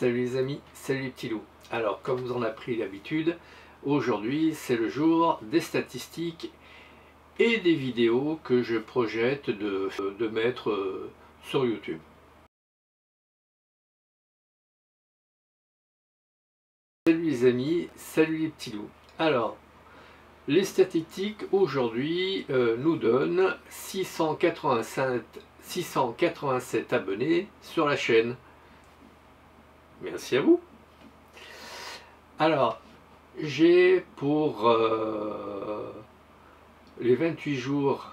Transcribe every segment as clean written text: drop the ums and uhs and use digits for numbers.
Salut les amis, salut les petits loups. Alors comme vous en avez pris l'habitude, aujourd'hui c'est le jour des statistiques et des vidéos que je projette de mettre sur YouTube. Salut les amis, salut les petits loups. Alors, les statistiques aujourd'hui nous donnent 687 abonnés sur la chaîne. Merci à vous. Alors, j'ai pour les 28 jours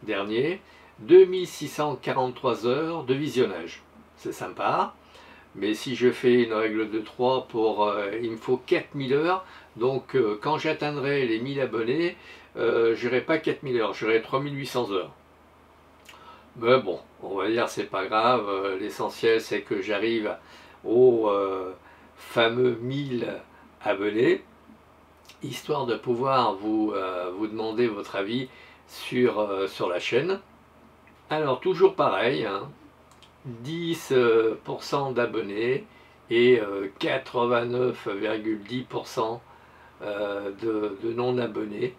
derniers 2643 heures de visionnage. C'est sympa, mais si je fais une règle de 3 pour il me faut 4000 heures, donc quand j'atteindrai les 1000 abonnés, je n'aurai pas 4000 heures, j'aurai 3800 heures. Mais bon, on va dire c'est pas grave, l'essentiel c'est que j'arrive aux fameux 1000 abonnés, histoire de pouvoir vous demander votre avis sur la chaîne. Alors toujours pareil, hein, 10% d'abonnés et 89,10% de non-abonnés.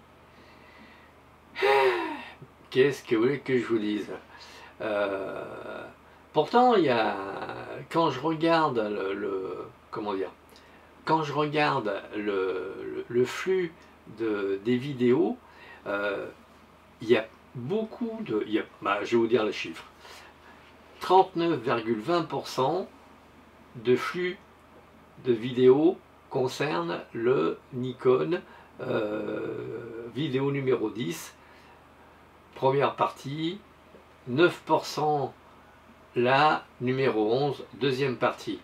Qu'est-ce que vous voulez que je vous dise? Pourtant, quand je regarde comment dire, quand je regarde le flux des vidéos, il y a beaucoup de... je vais vous dire les chiffres. 39,20% de flux de vidéos concerne le Nikon vidéo numéro 10, première partie, 9% la numéro 11, deuxième partie.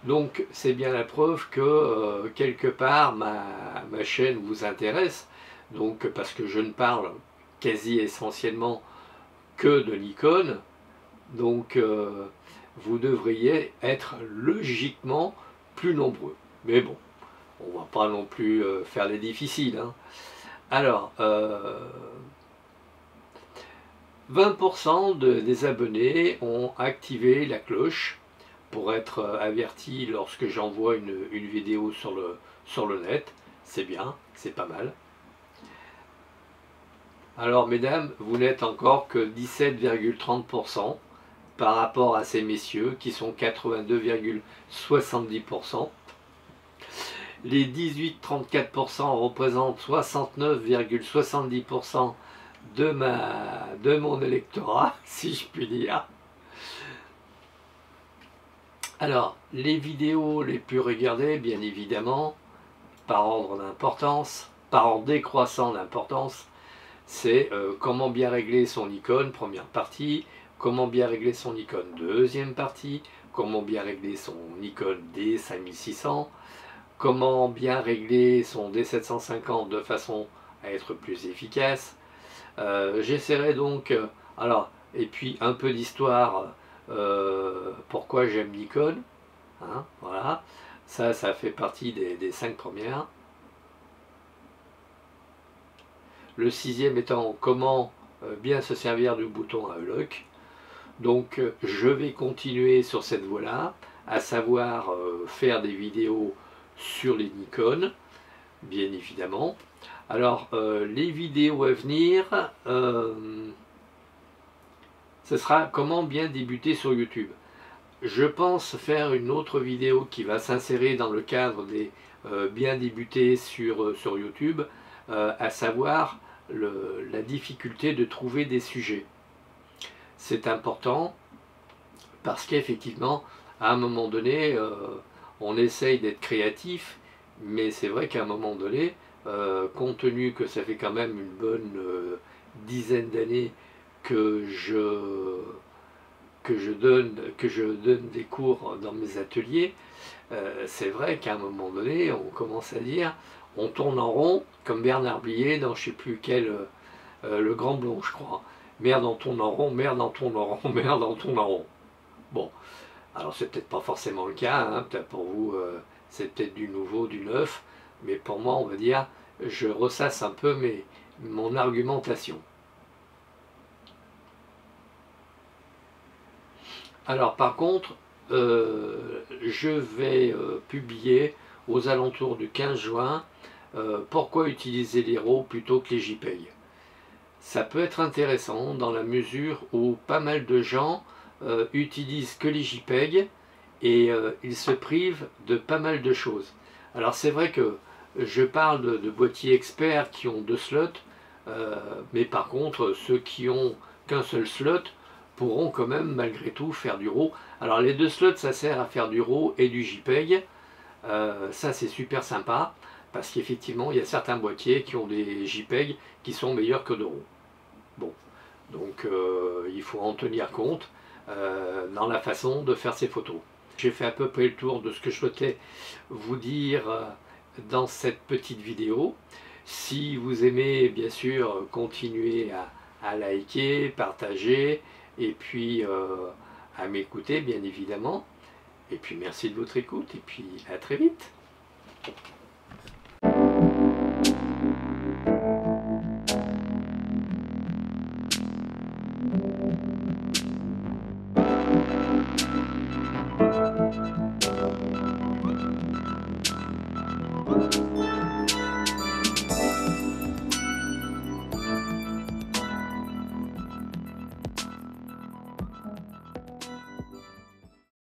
Donc c'est bien la preuve que quelque part ma chaîne vous intéresse, donc parce que je ne parle quasi essentiellement que de Nikon, donc vous devriez être logiquement plus nombreux. Mais bon, on va pas non plus faire les difficiles, hein. Alors, 20% des abonnés ont activé la cloche pour être avertis lorsque j'envoie une vidéo sur le net. C'est bien, c'est pas mal. Alors mesdames, vous n'êtes encore que 17,30% par rapport à ces messieurs qui sont 82,70%. Les 18-34% représentent 69,70% de mon électorat, si je puis dire. Alors, les vidéos les plus regardées, bien évidemment, par ordre d'importance, par ordre décroissant d'importance, c'est comment bien régler son Nikon, première partie, comment bien régler son Nikon, deuxième partie, comment bien régler son Nikon D5600, comment bien régler son D750 de façon à être plus efficace. J'essaierai donc, alors, et puis un peu d'histoire, pourquoi j'aime Nikon, hein, voilà, ça fait partie des 5 premières. Le 6e étant comment bien se servir du bouton à lock. Donc je vais continuer sur cette voie-là, à savoir faire des vidéos sur les Nikon, bien évidemment. Alors les vidéos à venir, ce sera comment bien débuter sur YouTube. Je pense faire une autre vidéo qui va s'insérer dans le cadre des bien débuter sur YouTube, à savoir la difficulté de trouver des sujets. C'est important parce qu'effectivement, à un moment donné, on essaye d'être créatif, mais c'est vrai qu'à un moment donné, compte tenu que ça fait quand même une bonne dizaine d'années que je donne des cours dans mes ateliers, c'est vrai qu'à un moment donné, on commence à dire, on tourne en rond, comme Bernard Blier dans je ne sais plus quel, le Grand Blond, je crois. Merde, on tourne en rond, merde, on tourne en rond, merde, on tourne en rond. Bon, alors c'est peut-être pas forcément le cas, hein, peut-être pour vous, c'est peut-être du nouveau, du neuf, mais pour moi, on va dire, je ressasse un peu mon argumentation. Alors par contre, je vais publier aux alentours du 15 juin pourquoi utiliser les RAW plutôt que les JPEG. Ça peut être intéressant dans la mesure où pas mal de gens utilisent que les JPEG et ils se privent de pas mal de choses. Alors c'est vrai que je parle de boîtiers experts qui ont 2 slots, mais par contre ceux qui ont qu'un seul slot pourront quand même malgré tout faire du RAW. Alors les 2 slots ça sert à faire du RAW et du JPEG, ça c'est super sympa parce qu'effectivement il y a certains boîtiers qui ont des JPEG qui sont meilleurs que de RAW. Bon, donc il faut en tenir compte dans la façon de faire ces photos. J'ai fait à peu près le tour de ce que je souhaitais vous dire dans cette petite vidéo. Si vous aimez, bien sûr, continuez à liker, partager et puis à m'écouter, bien évidemment. Et puis merci de votre écoute et puis à très vite.